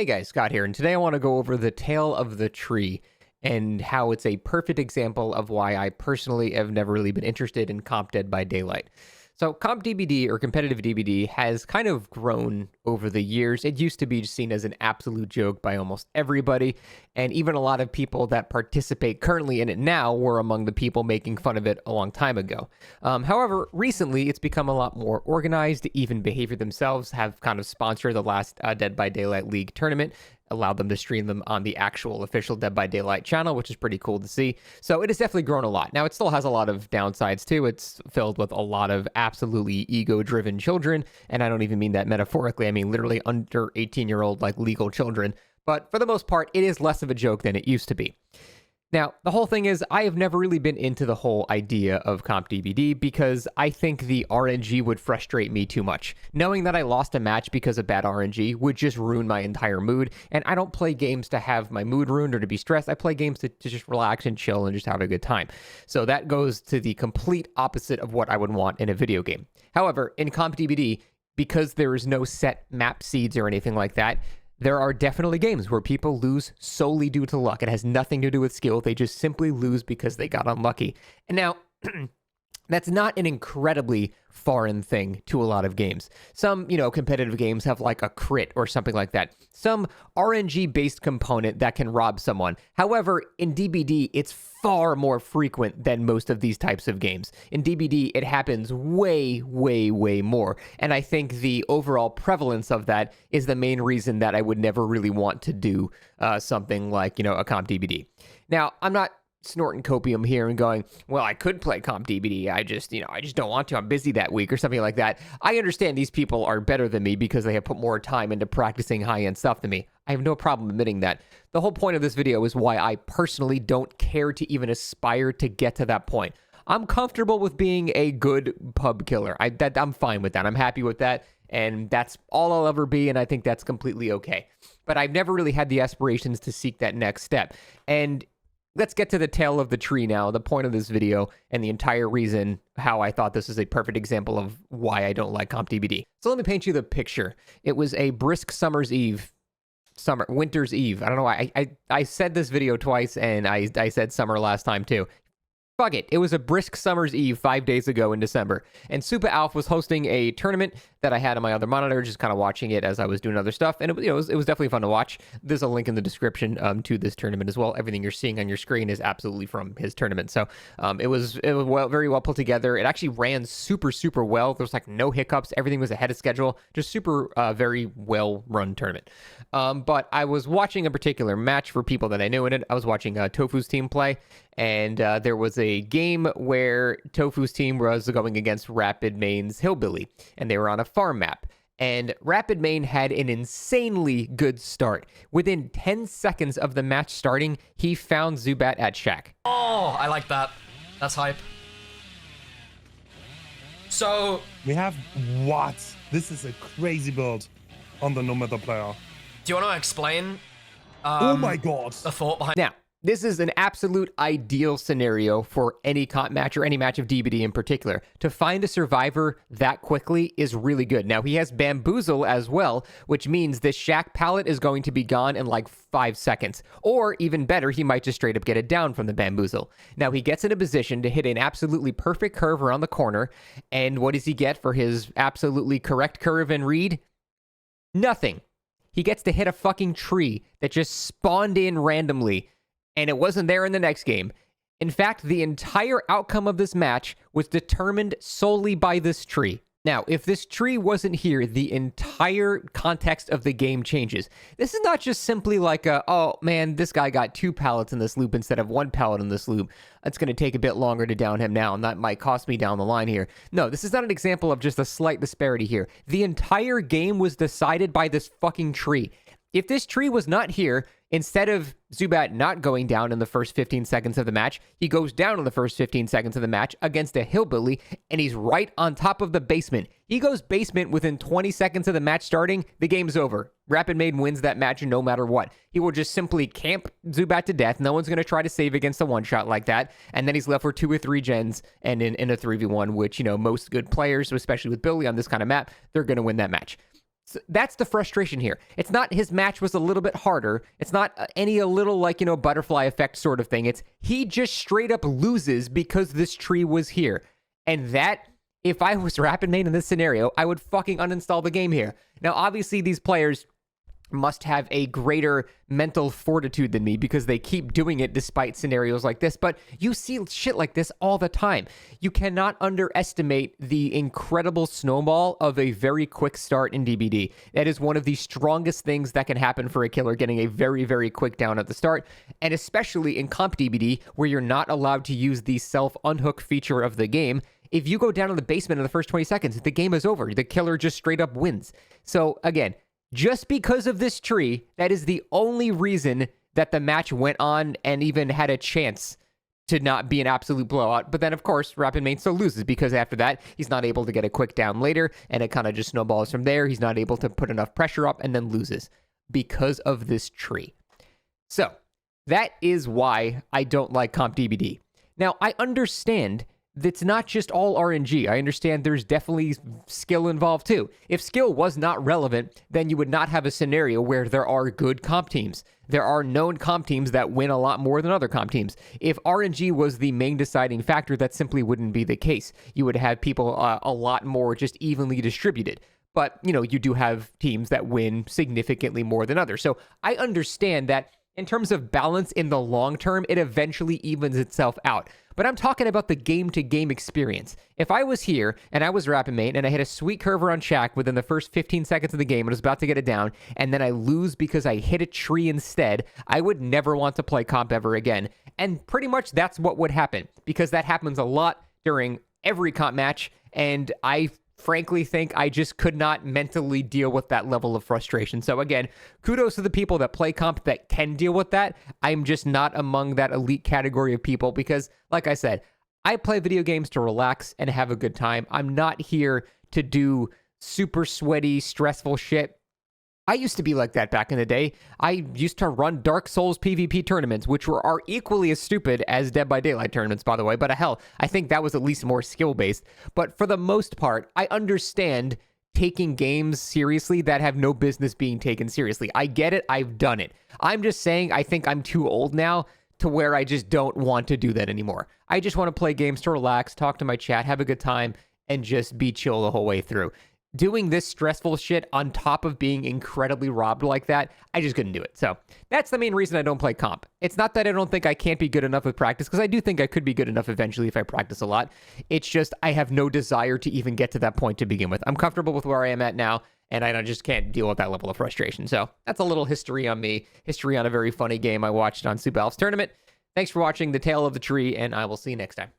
Hey guys, Scott here, and today I want to go over the tale of the tree and how it's a perfect example of why I personally have never really been interested in Comp Dead by Daylight. So Comp DBD or competitive DBD has kind of grown over the years. It used to be seen as an absolute joke by almost everybody, and even a lot of people that participate currently in it now were among the people making fun of it a long time ago. However, recently it's become a lot more organized. Even Behavior themselves have kind of sponsored the last Dead by Daylight League tournament, allowed them to stream them on the actual official Dead by Daylight channel, which is pretty cool to see. So it has definitely grown a lot. Now, it still has a lot of downsides too. It's filled with a lot of absolutely ego-driven children, and I don't even mean that metaphorically. I mean literally under 18-year-old, like, legal children. But for the most part, it is less of a joke than it used to be. Now, the whole thing is, I have never really been into the whole idea of Comp DBD because I think the RNG would frustrate me too much. Knowing that I lost a match because of bad RNG would just ruin my entire mood, and I don't play games to have my mood ruined or to be stressed. I play games to just relax and chill and just have a good time. So that goes to the complete opposite of what I would want in a video game. However, in Comp DBD, because there is no set map seeds or anything like that, there are definitely games where people lose solely due to luck. It has nothing to do with skill. They just simply lose because they got unlucky. And now, that's not an incredibly foreign thing to a lot of games. Some, competitive games have like a crit or something like that. Some RNG-based component that can rob someone. However, in DBD, it's far more frequent than most of these types of games. In DBD, it happens way, way, way more. And I think the overall prevalence of that is the main reason that I would never really want to do something like, a Comp DBD. Now, I'm not snorting copium here and going, well, I could play Comp DBD. I just don't want to. I'm busy that week or something like that. I understand these people are better than me because they have put more time into practicing high-end stuff than me. I have no problem admitting that. The whole point of this video is why I personally don't care to even aspire to get to that point. I'm comfortable with being a good pub killer. I'm fine with that. I'm happy with that. And that's all I'll ever be, and I think that's completely okay. But I've never really had the aspirations to seek that next step. And let's get to the tale of the tree now, the point of this video, and the entire reason how I thought this is a perfect example of why I don't like Comp DBD. So let me paint you the picture. It was a brisk winter's eve. I don't know why. I said this video twice, and I said summer last time too. Fuck it. It was a brisk summer's eve 5 days ago in December, and Super Alf was hosting a tournament that I had on my other monitor, just kind of watching it as I was doing other stuff, and it was definitely fun to watch. There's a link in the description to this tournament as well. Everything you're seeing on your screen is absolutely from his tournament, so it was very well put together. It actually ran super, super well. There was like no hiccups. Everything was ahead of schedule. Just super, very well run tournament. But I was watching a particular match for people that I knew in it. I was watching Tofu's team play, and there was a game where Tofu's team was going against Rapid Main's Hillbilly, and they were on a farm map. And Rapid Main had an insanely good start. Within 10 seconds of the match starting, he found Zubat at Shack. Oh, I like that. That's hype. So We have what? This is a crazy build on the no matter player. do you want to explain Oh my god. the thought behind Now, this is an absolute ideal scenario for any comp match or any match of DBD in particular. To find a survivor that quickly is really good. Now, he has Bamboozle as well, which means this Shack pallet is going to be gone in like 5 seconds. Or even better, he might just straight up get it down from the Bamboozle. Now, he gets in a position to hit an absolutely perfect curve around the corner. And what does he get for his absolutely correct curve and read? Nothing. He gets to hit a fucking tree that just spawned in randomly, and it wasn't there in the next game. In fact, the entire outcome of this match was determined solely by this tree. Now, if this tree wasn't here, the entire context of the game changes. This is not just simply like oh man, this guy got 2 pallets in this loop instead of 1 pallet in this loop. It's going to take a bit longer to down him now, and that might cost me down the line here. No, this is not an example of just a slight disparity here. The entire game was decided by this fucking tree. If this tree was not here, instead of Zubat not going down in the first 15 seconds of the match, he goes down in the first 15 seconds of the match against a Hillbilly, and he's right on top of the basement. He goes basement within 20 seconds of the match starting, the game's over. Rapid Maid wins that match no matter what. He will just simply camp Zubat to death. No one's going to try to save against a one-shot like that, and then he's left for 2 or 3 gens and in a 3v1, which, most good players, especially with Billy on this kind of map, they're going to win that match. So that's the frustration here. It's not his match was a little bit harder. It's not any a little like, butterfly effect sort of thing. It's he just straight up loses because this tree was here. And that, if I was Rapid Main in this scenario, I would fucking uninstall the game here. Now, obviously, these players must have a greater mental fortitude than me because they keep doing it despite scenarios like this. But you see shit like this all the time. You cannot underestimate the incredible snowball of a very quick start in DBD. That is one of the strongest things that can happen for a killer, getting a very, very quick down at the start. And especially in comp DBD, where you're not allowed to use the self-unhook feature of the game. If you go down to the basement in the first 20 seconds, the game is over. The killer just straight up wins. So again, just because of this tree, that is the only reason that the match went on and even had a chance to not be an absolute blowout. But then, of course, Rapid Main still loses because after that, he's not able to get a quick down later, and it kind of just snowballs from there. He's not able to put enough pressure up and then loses because of this tree. So that is why I don't like comp DBD. Now, I understand that's not just all RNG. I understand there's definitely skill involved too. If skill was not relevant, then you would not have a scenario where there are good comp teams. There are known comp teams that win a lot more than other comp teams. If RNG was the main deciding factor, that simply wouldn't be the case. You would have people a lot more just evenly distributed. But, you do have teams that win significantly more than others. So I understand that in terms of balance in the long term, it eventually evens itself out. But I'm talking about the game-to-game experience. If I was here and I was Rapid Main and I hit a sweet curve on Shaq within the first 15 seconds of the game and was about to get it down, and then I lose because I hit a tree instead, I would never want to play comp ever again. And pretty much that's what would happen, because that happens a lot during every comp match, and I frankly think I just could not mentally deal with that level of frustration. So again, kudos to the people that play comp that can deal with that. I'm just not among that elite category of people because, like I said, I play video games to relax and have a good time. I'm not here to do super sweaty, stressful shit. I used to be like that back in the day. I used to run Dark Souls PvP tournaments, which are equally as stupid as Dead by Daylight tournaments, by the way. But hell, I think that was at least more skill-based. But for the most part, I understand taking games seriously that have no business being taken seriously. I get it. I've done it. I'm just saying I think I'm too old now to where I just don't want to do that anymore. I just want to play games to relax, talk to my chat, have a good time, and just be chill the whole way through. Doing this stressful shit on top of being incredibly robbed like that, I just couldn't do it. So that's the main reason I don't play comp. It's not that I don't think I can't be good enough with practice, because I do think I could be good enough eventually if I practice a lot. It's just I have no desire to even get to that point to begin with. I'm comfortable with where I am at now, and I just can't deal with that level of frustration. So that's a little history on me, history on a very funny game I watched on Super Alf's tournament. Thanks for watching The Tale of the Tree, and I will see you next time.